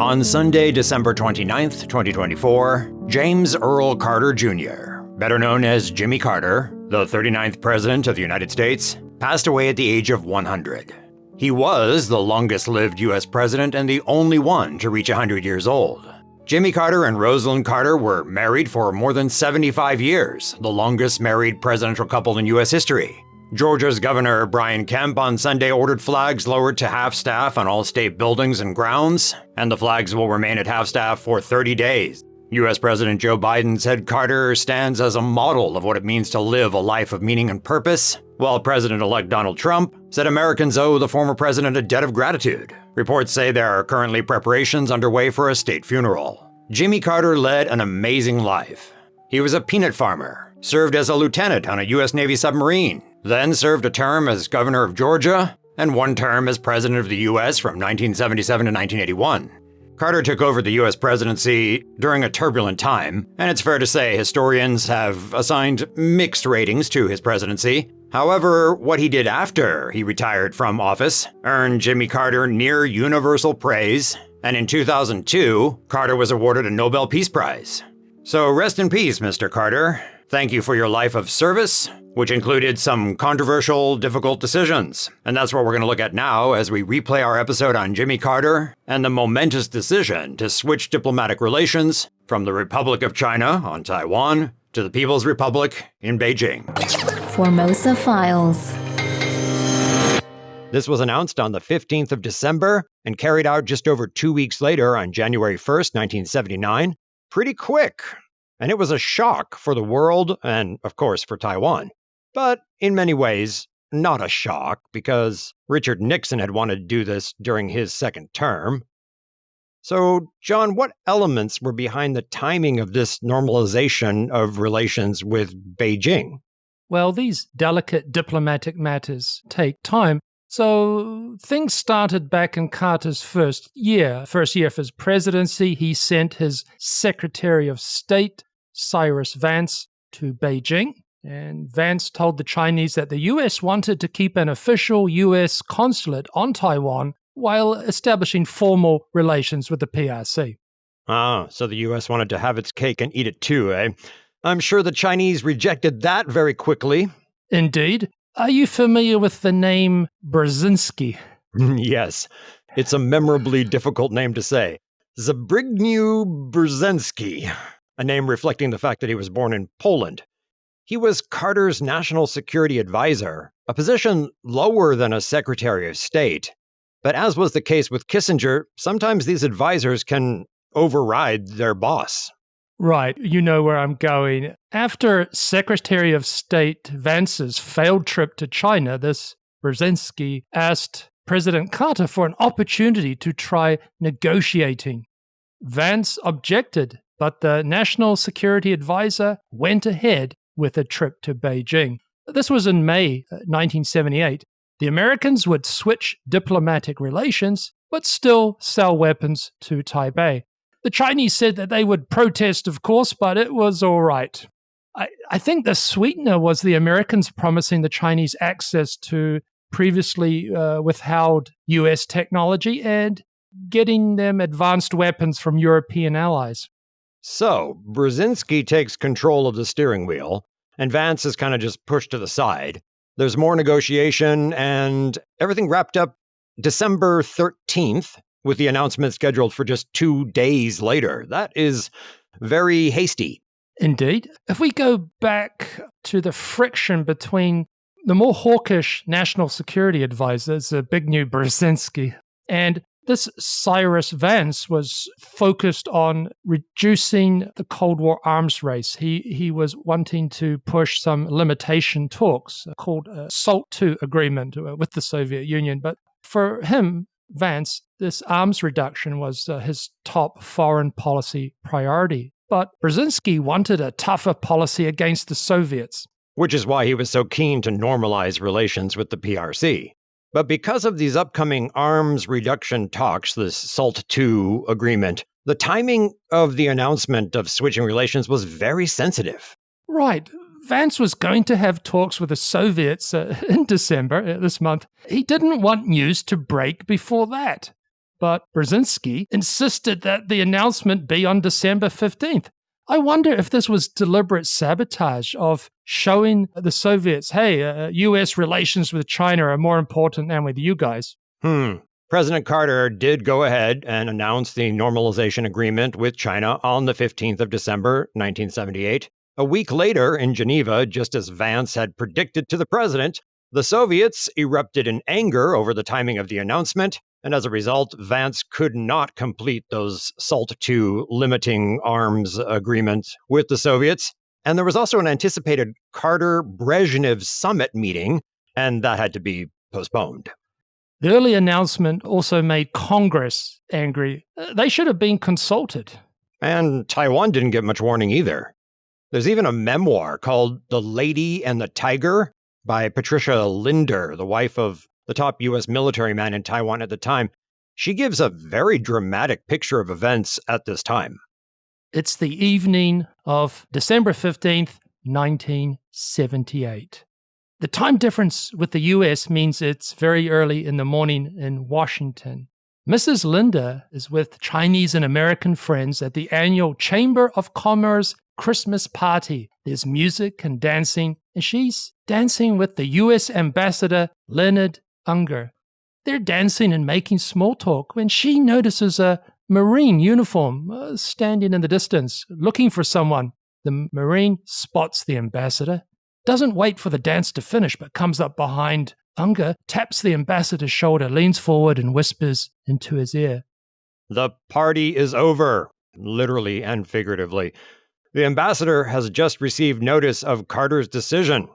On Sunday, December 29th, 2024, James Earl Carter Jr., better known as Jimmy Carter, the 39th President of the United States, passed away at the age of 100. He was the longest-lived U.S. president and the only one to reach 100 years old. Jimmy Carter and Rosalind Carter were married for more than 75 years, the longest married presidential couple in U.S. history. Georgia's Governor Brian Kemp on Sunday ordered flags lowered to half-staff on all state buildings and grounds, and the flags will remain at half-staff for 30 days. U.S. President Joe Biden said Carter stands as a model of what it means to live a life of meaning and purpose, while President-elect Donald Trump said Americans owe the former president a debt of gratitude. Reports say there are currently preparations underway for a state funeral. Jimmy Carter led an amazing life. He was a peanut farmer, served as a lieutenant on a U.S. Navy submarine, then served a term as governor of Georgia, and one term as president of the U.S. from 1977 to 1981. Carter took over the U.S. presidency during a turbulent time, and it's fair to say historians have assigned mixed ratings to his presidency. However, what he did after he retired from office earned Jimmy Carter near universal praise, and in 2002, Carter was awarded a Nobel Peace Prize. So rest in peace, Mr. Carter. Thank you for your life of service, which included some controversial, difficult decisions. And that's what we're going to look at now as we replay our episode on Jimmy Carter and the momentous decision to switch diplomatic relations from the Republic of China on Taiwan to the People's Republic in Beijing. Formosa Files. This was announced on the 15th of December and carried out just over 2 weeks later on January 1st, 1979. Pretty quick. And it was a shock for the world and, of course, for Taiwan. But in many ways, not a shock, because Richard Nixon had wanted to do this during his second term. So, John, what elements were behind the timing of this normalization of relations with Beijing? Well, these delicate diplomatic matters take time. So things started back in Carter's first year of his presidency. He sent his Secretary of State, Cyrus Vance, to Beijing. And Vance told the Chinese that the U.S. wanted to keep an official U.S. consulate on Taiwan while establishing formal relations with the PRC. Ah, so the U.S. wanted to have its cake and eat it too, eh? I'm sure the Chinese rejected that very quickly. Indeed. Are you familiar with the name Brzezinski? Yes. It's a memorably difficult name to say. Zbigniew Brzezinski, a name reflecting the fact that he was born in Poland. He was Carter's national security advisor, a position lower than a Secretary of State. But as was the case with Kissinger, sometimes these advisors can override their boss. Right, you know where I'm going. After Secretary of State Vance's failed trip to China, this Brzezinski asked President Carter for an opportunity to try negotiating. Vance objected, but the National Security Advisor went ahead with a trip to Beijing. This was in May 1978. The Americans would switch diplomatic relations, but still sell weapons to Taipei. The Chinese said that they would protest, of course, but it was all right. I think the sweetener was the Americans promising the Chinese access to previously withheld U.S. technology and getting them advanced weapons from European allies. So, Brzezinski takes control of the steering wheel, and Vance is kind of just pushed to the side. There's more negotiation, and everything wrapped up December 13th, with the announcement scheduled for just 2 days later. That is very hasty. Indeed. If we go back to the friction between the more hawkish national security advisor, Zbigniew Brzezinski, and this Cyrus Vance was focused on reducing the Cold War arms race. He was wanting to push some limitation talks called SALT II agreement with the Soviet Union. But for him, Vance, this arms reduction was his top foreign policy priority. But Brzezinski wanted a tougher policy against the Soviets. Which is why he was so keen to normalize relations with the PRC. But because of these upcoming arms reduction talks, this SALT II agreement, the timing of the announcement of switching relations was very sensitive. Right. Vance was going to have talks with the Soviets in December this month. He didn't want news to break before that. but Brzezinski insisted that the announcement be on December 15th. I wonder if this was deliberate sabotage of showing the Soviets, hey, U.S. relations with China are more important than with you guys. President Carter did go ahead and announce the normalization agreement with China on the 15th of December, 1978. A week later in Geneva, just as Vance had predicted to the president, the Soviets erupted in anger over the timing of the announcement, and as a result, Vance could not complete those SALT II limiting arms agreement with the Soviets. And there was also an anticipated Carter-Brezhnev summit meeting, and that had to be postponed. The early announcement also made Congress angry. They should have been consulted. And Taiwan didn't get much warning either. There's even a memoir called The Lady and the Tiger by Patricia Linder, the wife of the top U.S. military man in Taiwan at the time. She gives a very dramatic picture of events at this time. It's the evening of December 15th, 1978. The time difference with the U.S. means it's very early in the morning in Washington. Mrs. Linda is with Chinese and American friends at the annual Chamber of Commerce Christmas party. There's music and dancing, and she's dancing with the U.S. Ambassador Leonard Unger. They're dancing and making small talk when she notices a Marine uniform standing in the distance, looking for someone. The Marine spots the ambassador, doesn't wait for the dance to finish, but comes up behind Unger, taps the ambassador's shoulder, leans forward and whispers into his ear. The party is over, literally and figuratively. The ambassador has just received notice of Carter's decision.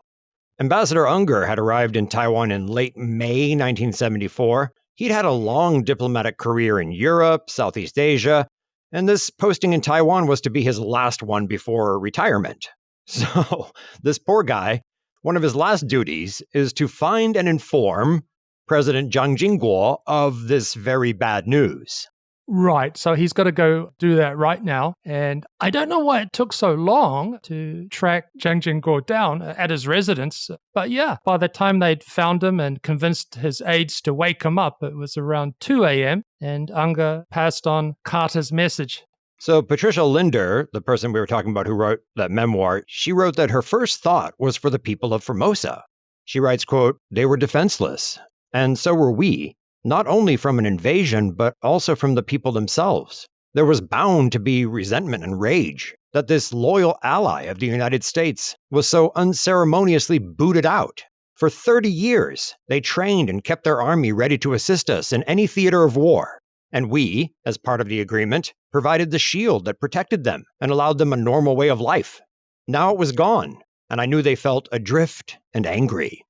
Ambassador Unger had arrived in Taiwan in late May 1974. He'd had a long diplomatic career in Europe, Southeast Asia, and this posting in Taiwan was to be his last one before retirement. So, this poor guy, one of his last duties is to find and inform President Jiang Jingguo of this very bad news. Right, so he's got to go do that right now. And I don't know why it took so long to track Jiang Jingguo down at his residence. But yeah, by the time they'd found him and convinced his aides to wake him up, it was around 2 a.m. and Unger passed on Carter's message. So Patricia Linder, the person we were talking about who wrote that memoir, she wrote that her first thought was for the people of Formosa. She writes, quote, "They were defenseless, and so were we, not only from an invasion, but also from the people themselves. There was bound to be resentment and rage that this loyal ally of the United States was so unceremoniously booted out. For 30 years, they trained and kept their army ready to assist us in any theater of war. And we, as part of the agreement, provided the shield that protected them and allowed them a normal way of life. Now it was gone, and I knew they felt adrift and angry."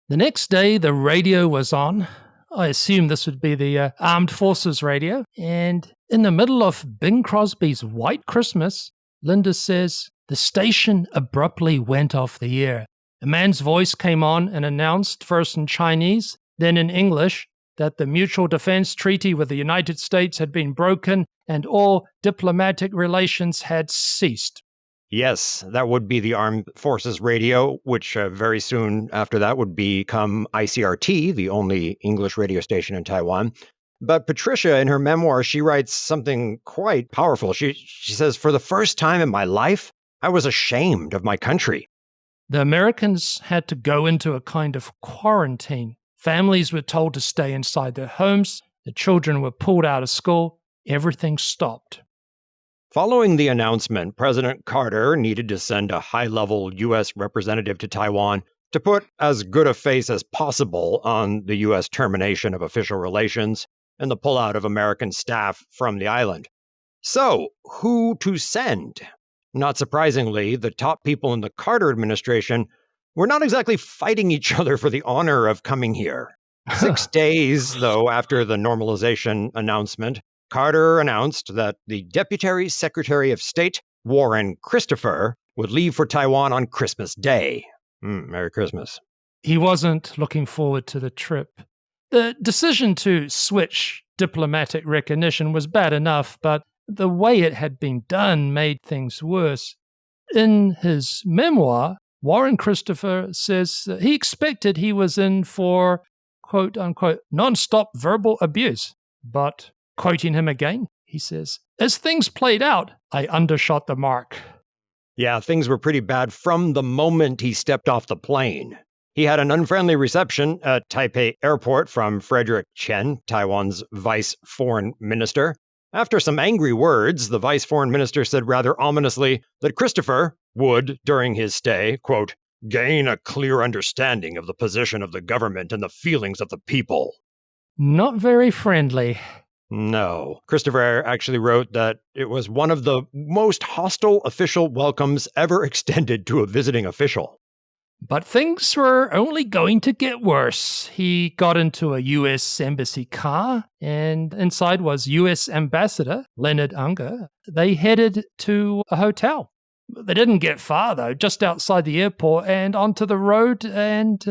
The next day, the radio was on. I assume this would be the Armed Forces radio. And in the middle of Bing Crosby's White Christmas, Linda says, the station abruptly went off the air. A man's voice came on and announced, first in Chinese, then in English, that the Mutual Defense Treaty with the United States had been broken and all diplomatic relations had ceased. Yes, that would be the Armed Forces Radio, which very soon after that would become ICRT, the only English radio station in Taiwan. But Patricia, in her memoir, she writes something quite powerful. She says, "For the first time in my life, I was ashamed of my country." The Americans had to go into a kind of quarantine. Families were told to stay inside their homes. The children were pulled out of school. Everything stopped. Following the announcement, President Carter needed to send a high-level U.S. representative to Taiwan to put as good a face as possible on the U.S. termination of official relations and the pullout of American staff from the island. So, who to send? Not surprisingly, the top people in the Carter administration were not exactly fighting each other for the honor of coming here. 6 days, though, after the normalization announcement, Carter announced that the Deputy Secretary of State, Warren Christopher, would leave for Taiwan on Christmas Day. Merry Christmas. He wasn't looking forward to the trip. The decision to switch diplomatic recognition was bad enough, but the way it had been done made things worse. In his memoir, Warren Christopher says that he expected he was in for, quote unquote, non-stop verbal abuse. But Quoting him again, he says, "As things played out, I undershot the mark." Yeah, things were pretty bad from the moment he stepped off the plane. He had an unfriendly reception at Taipei Airport from Frederick Chen, Taiwan's vice foreign minister. After some angry words, the vice foreign minister said rather ominously that Christopher would, during his stay, quote, gain a clear understanding of the position of the government and the feelings of the people. Not very friendly. No. Christopher actually wrote that it was one of the most hostile official welcomes ever extended to a visiting official. But things were only going to get worse. He got into a U.S. embassy car, and inside was U.S. Ambassador Leonard Unger. They headed to a hotel. They didn't get far, though, just outside the airport and onto the road, and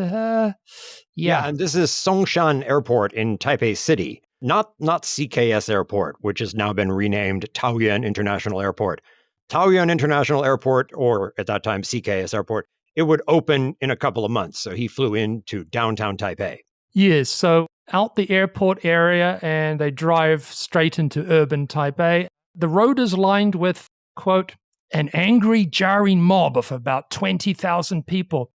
Yeah, and this is Songshan Airport in Taipei City, not CKS Airport, which has now been renamed Taoyuan International Airport. Taoyuan International Airport, or at that time CKS Airport, it would open in a couple of months, so he flew into downtown Taipei. Yes, so out the airport area, and they drive straight into urban Taipei. The road is lined with, quote, an angry, jarring mob of about 20,000 people.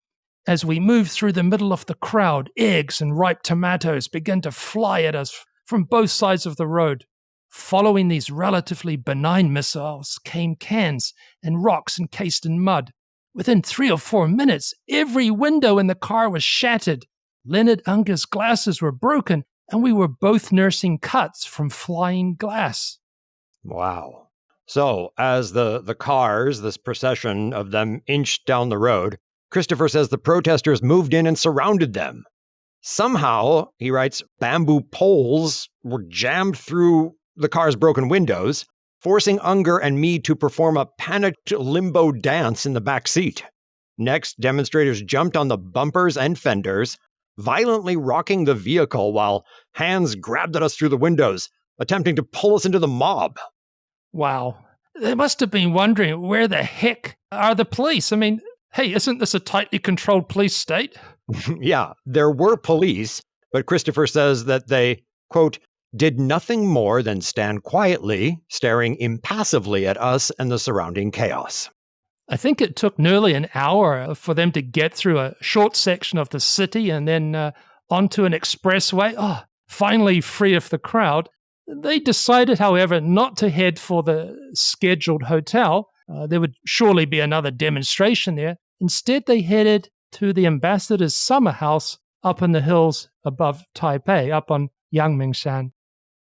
As we move through the middle of the crowd, eggs and ripe tomatoes begin to fly at us from both sides of the road. Following these relatively benign missiles came cans and rocks encased in mud. Within 3 or 4 minutes, every window in the car was shattered. Leonard Unger's glasses were broken, and we were both nursing cuts from flying glass. Wow. So, as the cars, this procession of them, inched down the road, Christopher says the protesters moved in and surrounded them. Somehow, he writes, bamboo poles were jammed through the car's broken windows, forcing Unger and me to perform a panicked limbo dance in the back seat. Next, demonstrators jumped on the bumpers and fenders, violently rocking the vehicle while hands grabbed at us through the windows, attempting to pull us into the mob. Wow. They must have been wondering, where the heck are the police? I mean, hey, isn't this a tightly controlled police state? Yeah, there were police, but Christopher says that they, quote, did nothing more than stand quietly, staring impassively at us and the surrounding chaos. I think it took nearly an hour for them to get through a short section of the city and then onto an expressway. Oh, finally free of the crowd. They decided, however, not to head for the scheduled hotel. There would surely be another demonstration there. Instead, they headed to the ambassador's summer house up in the hills above Taipei, up on Yangmingshan.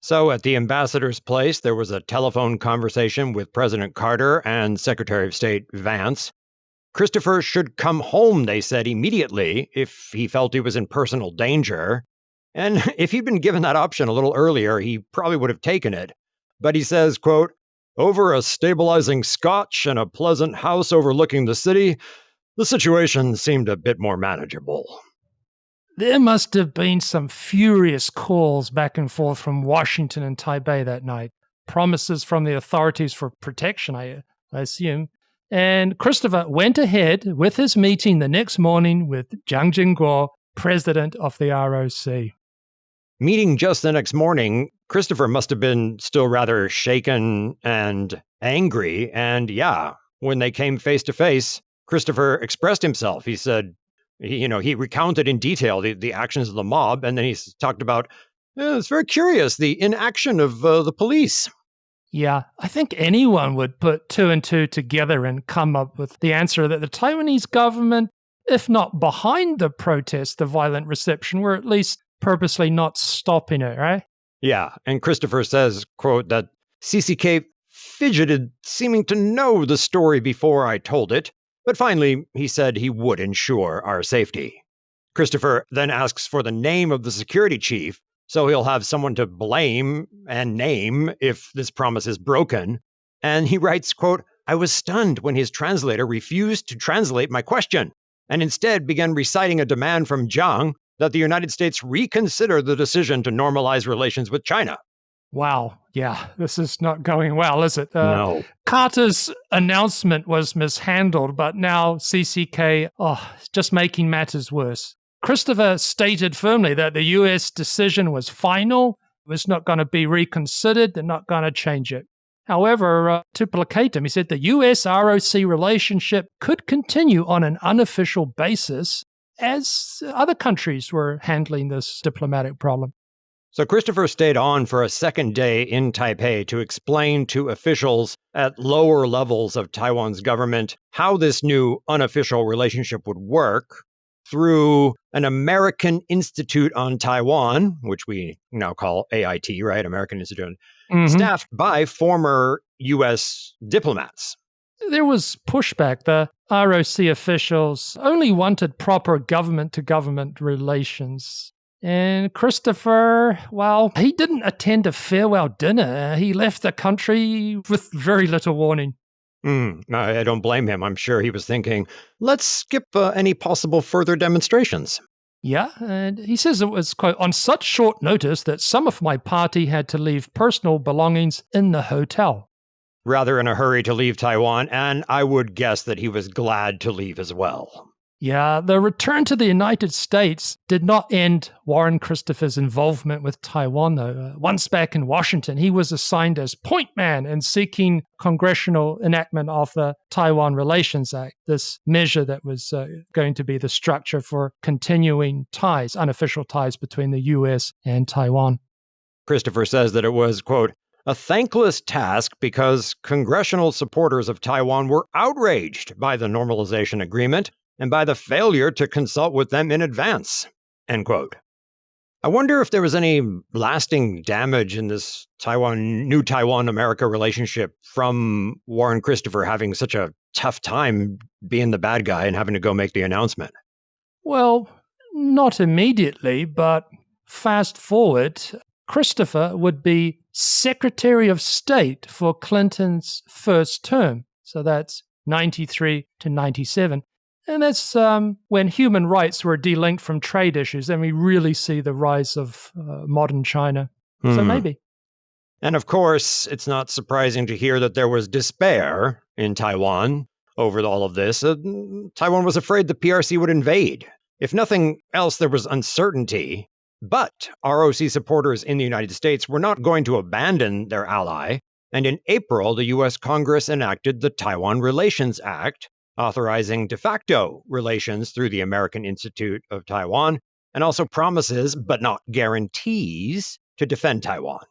So at the ambassador's place, there was a telephone conversation with President Carter and Secretary of State Vance. Christopher should come home, they said, immediately if he felt he was in personal danger. And if he'd been given that option a little earlier, he probably would have taken it. But he says, quote, over a stabilizing scotch and a pleasant house overlooking the city, the situation seemed a bit more manageable. There must have been some furious calls back and forth from Washington and Taipei that night. Promises from the authorities for protection, I assume. And Christopher went ahead with his meeting the next morning with Jiang Jingguo, president of the ROC. Meeting just the next morning, Christopher must have been still rather shaken and angry. And yeah, when they came face to face, Christopher expressed himself. He said, he recounted in detail the actions of the mob, and then he talked about, it's very curious, the inaction of the police. Yeah, I think anyone would put 2 and 2 together and come up with the answer that the Taiwanese government, if not behind the protest, the violent reception, were at least purposely not stopping it, right? Yeah, and Christopher says, quote, that CCK fidgeted, seeming to know the story before I told it, but finally he said he would ensure our safety. Christopher then asks for the name of the security chief, so he'll have someone to blame and name if this promise is broken. And he writes, quote, I was stunned when his translator refused to translate my question and instead began reciting a demand from Jiang that the United States reconsider the decision to normalize relations with China. Wow. Yeah, this is not going well, is it? No. Carter's announcement was mishandled, but now CCK, just making matters worse. Christopher stated firmly that the U.S. decision was final It's not going to be reconsidered. They're not going to change it. However, to placate him, he said the US-ROC relationship could continue on an unofficial basis as other countries were handling this diplomatic problem. So Christopher stayed on for a second day in Taipei to explain to officials at lower levels of Taiwan's government how this new unofficial relationship would work through an American Institute on Taiwan, which we now call AIT, right? American Institute, staffed by former U.S. diplomats. There was pushback. The ROC officials only wanted proper government-to-government relations. And Christopher, well, he didn't attend a farewell dinner. He left the country with very little warning. I don't blame him. I'm sure he was thinking, let's skip any possible further demonstrations. Yeah, and he says it was, quote, on such short notice that some of my party had to leave personal belongings in the hotel. Rather in a hurry to leave Taiwan, and I would guess that he was glad to leave as well. Yeah, the return to the United States did not end Warren Christopher's involvement with Taiwan, though. Once back in Washington, he was assigned as point man in seeking congressional enactment of the Taiwan Relations Act, this measure that was going to be the structure for continuing ties, unofficial ties between the U.S. and Taiwan. Christopher says that it was, quote, a thankless task because congressional supporters of Taiwan were outraged by the normalization agreement and by the failure to consult with them in advance, end quote. I wonder if there was any lasting damage in this new Taiwan-America relationship from Warren Christopher having such a tough time being the bad guy and having to go make the announcement. Well, not immediately, but fast forward, Christopher would be Secretary of State for Clinton's first term. So that's 93 to 97. And that's when human rights were delinked from trade issues, and we really see the rise of modern China. So maybe. And of course, it's not surprising to hear that there was despair in Taiwan over all of this. Taiwan was afraid the PRC would invade. If nothing else, there was uncertainty. But ROC supporters in the United States were not going to abandon their ally. And in April, the U.S. Congress enacted the Taiwan Relations Act, authorizing de facto relations through the American Institute of Taiwan, and also promises, but not guarantees, to defend Taiwan.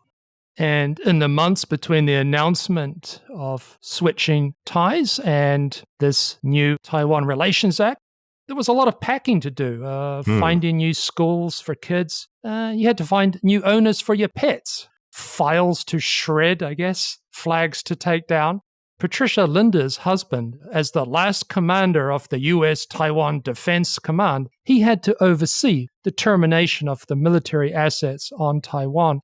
And in the months between the announcement of switching ties and this new Taiwan Relations Act, there was a lot of packing to do, finding new schools for kids. You had to find new owners for your pets, files to shred, I guess, flags to take down. Patricia Linda's husband, as the last commander of the U.S. Taiwan Defense Command, he had to oversee the termination of the military assets on Taiwan.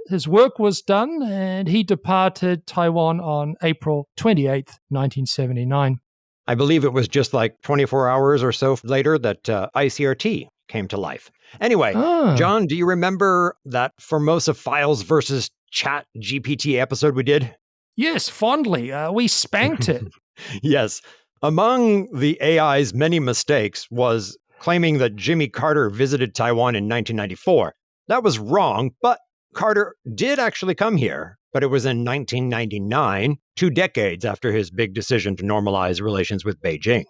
His work was done, and he departed Taiwan on April 28, 1979. I believe it was just like 24 hours or so later that ICRT came to life. Anyway, John, do you remember that Formosa Files versus Chat GPT episode we did? Yes, fondly. We spanked it. Yes. Among the AI's many mistakes was claiming that Jimmy Carter visited Taiwan in 1994. That was wrong, but Carter did actually come here, but it was in 1999, 2 decades after his big decision to normalize relations with Beijing.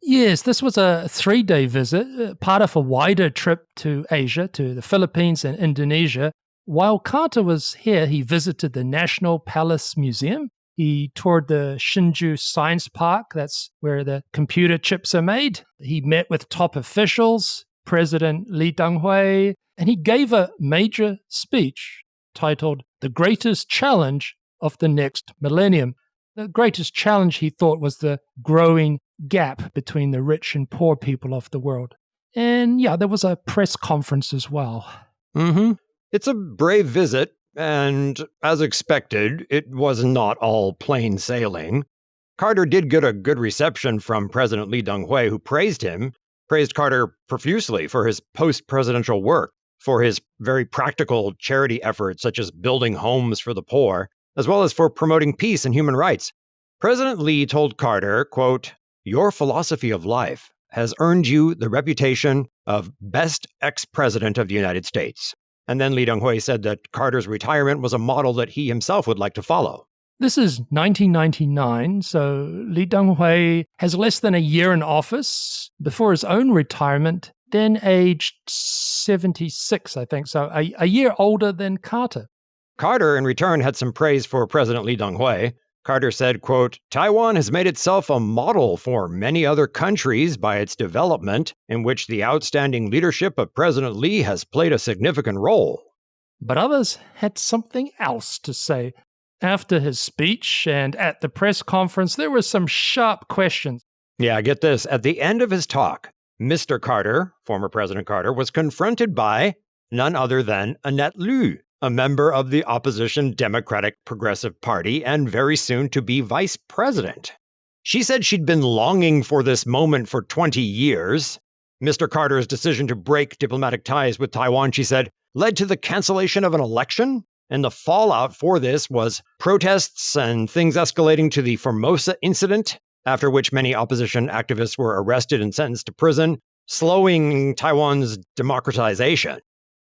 Yes, this was a 3-day visit, part of a wider trip to Asia, to the Philippines and Indonesia. While Carter was here, he visited the National Palace Museum. He toured the Hsinchu Science Park. That's where the computer chips are made. He met with top officials, President Lee Teng-hui, and he gave a major speech titled The Greatest Challenge of the Next Millennium. The greatest challenge, he thought, was the growing gap between the rich and poor people of the world. And yeah, there was a press conference as well. It's a brave visit, and as expected, it was not all plain sailing. Carter did get a good reception from President Lee Teng-hui, who praised Carter profusely for his post-presidential work, for his very practical charity efforts, such as building homes for the poor, as well as for promoting peace and human rights. President Lee told Carter, quote, "Your philosophy of life has earned you the reputation of best ex-president of the United States." And then Lee Teng-hui said that Carter's retirement was a model that he himself would like to follow. This is 1999, so Lee Teng-hui has less than a year in office before his own retirement, then aged 76, I think, so a year older than Carter. Carter, in return, had some praise for President Lee Teng-hui. Carter said, quote, "Taiwan has made itself a model for many other countries by its development, in which the outstanding leadership of President Lee has played a significant role." But others had something else to say. After his speech and at the press conference, there were some sharp questions. Yeah, get this. At the end of his talk, Mr. Carter, former President Carter, was confronted by none other than Annette Lu, a member of the opposition Democratic Progressive Party and very soon to be vice president. She said she'd been longing for this moment for 20 years. Mr. Carter's decision to break diplomatic ties with Taiwan, she said, led to the cancellation of an election. And the fallout for this was protests and things escalating to the Formosa incident, after which many opposition activists were arrested and sentenced to prison, slowing Taiwan's democratization.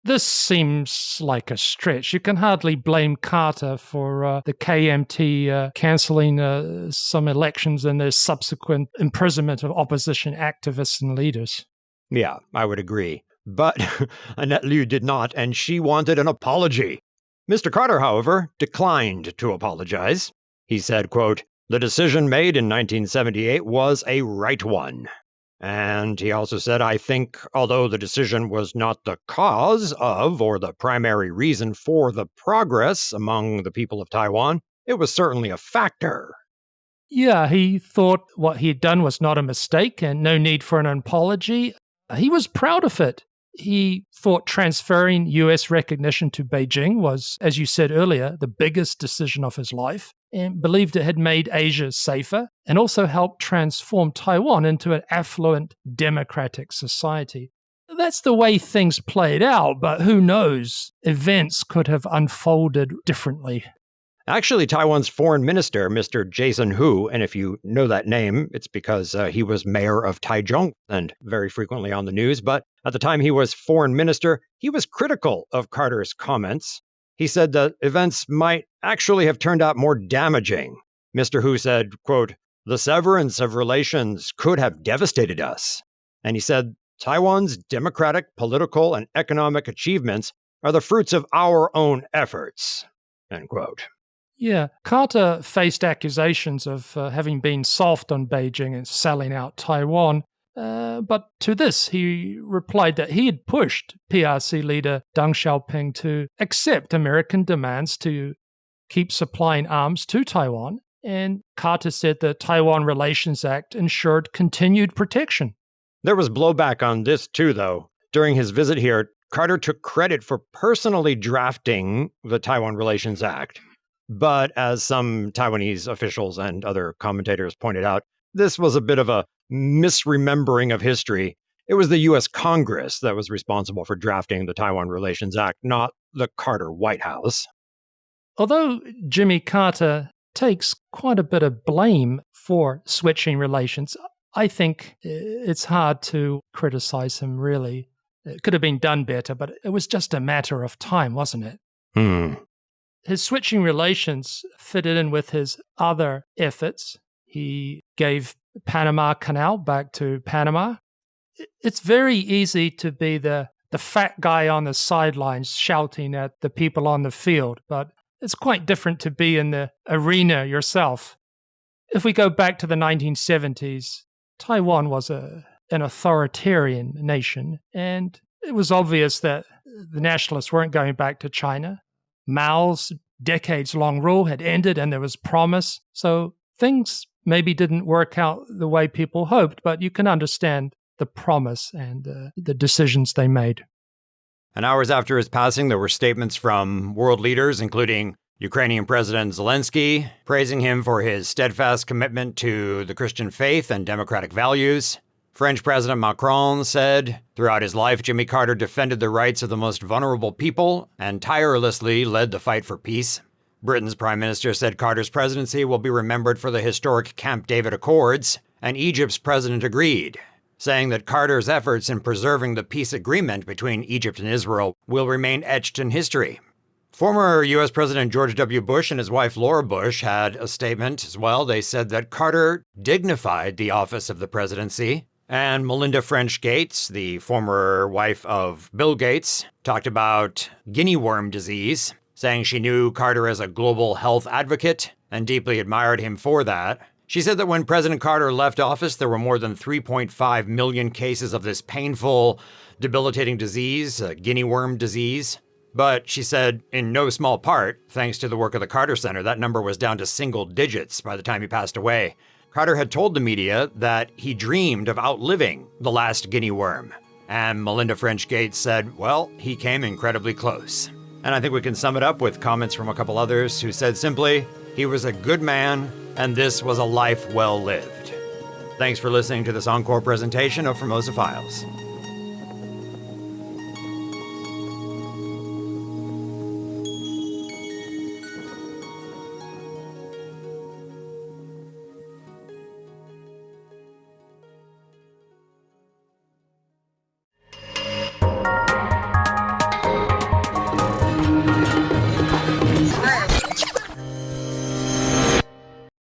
This seems like a stretch. You can hardly blame Carter for the KMT cancelling some elections and their subsequent imprisonment of opposition activists and leaders. Yeah, I would agree. But Annette Lu did not, and she wanted an apology. Mr. Carter, however, declined to apologize. He said, quote, "The decision made in 1978 was a right one." And he also said, "I think, although the decision was not the cause of or the primary reason for the progress among the people of Taiwan, it was certainly a factor." Yeah, he thought what he had done was not a mistake and no need for an apology. He was proud of it. He thought transferring US recognition to Beijing was, as you said earlier, the biggest decision of his life, and believed it had made Asia safer and also helped transform Taiwan into an affluent democratic society. That's the way things played out, but who knows? Events could have unfolded differently. Actually, Taiwan's foreign minister, Mr. Jason Hu, and if you know that name, it's because he was mayor of Taichung and very frequently on the news, but at the time he was foreign minister, he was critical of Carter's comments. He said that events might actually have turned out more damaging. Mr. Hu said, quote, "The severance of relations could have devastated us." And he said, "Taiwan's democratic, political, and economic achievements are the fruits of our own efforts," end quote. Yeah, Carter faced accusations of having been soft on Beijing and selling out Taiwan. But to this, he replied that he had pushed PRC leader Deng Xiaoping to accept American demands to keep supplying arms to Taiwan. And Carter said the Taiwan Relations Act ensured continued protection. There was blowback on this too, though. During his visit here, Carter took credit for personally drafting the Taiwan Relations Act. But as some Taiwanese officials and other commentators pointed out, this was a bit of a misremembering of history. It was the U.S. Congress that was responsible for drafting the Taiwan Relations Act, not the Carter White House. Although Jimmy Carter takes quite a bit of blame for switching relations, I think it's hard to criticize him, really. It could have been done better, but it was just a matter of time, wasn't it? His switching relations fitted in with his other efforts. He gave Panama Canal back to Panama. It's very easy to be the fat guy on the sidelines shouting at the people on the field, but it's quite different to be in the arena yourself. If we go back to the 1970s, Taiwan was an authoritarian nation, and it was obvious that the nationalists weren't going back to China. Mao's decades-long rule had ended and there was promise. So things maybe didn't work out the way people hoped, but you can understand the promise and the decisions they made. And hours after his passing, there were statements from world leaders, including Ukrainian President Zelensky, praising him for his steadfast commitment to the Christian faith and democratic values. French President Macron said, "Throughout his life, Jimmy Carter defended the rights of the most vulnerable people and tirelessly led the fight for peace." Britain's Prime Minister said Carter's presidency will be remembered for the historic Camp David Accords, and Egypt's president agreed, saying that Carter's efforts in preserving the peace agreement between Egypt and Israel will remain etched in history. Former U.S. President George W. Bush and his wife Laura Bush had a statement as well. They said that Carter dignified the office of the presidency. And Melinda French Gates, the former wife of Bill Gates, talked about guinea worm disease, saying she knew Carter as a global health advocate and deeply admired him for that. She said that when President Carter left office, there were more than 3.5 million cases of this painful, debilitating disease, guinea worm disease. But she said, in no small part, thanks to the work of the Carter Center, that number was down to single digits by the time he passed away. Carter had told the media that he dreamed of outliving the last guinea worm. And Melinda French Gates said, well, he came incredibly close. And I think we can sum it up with comments from a couple others who said simply, he was a good man, and this was a life well lived. Thanks for listening to this Encore presentation of Formosa Files.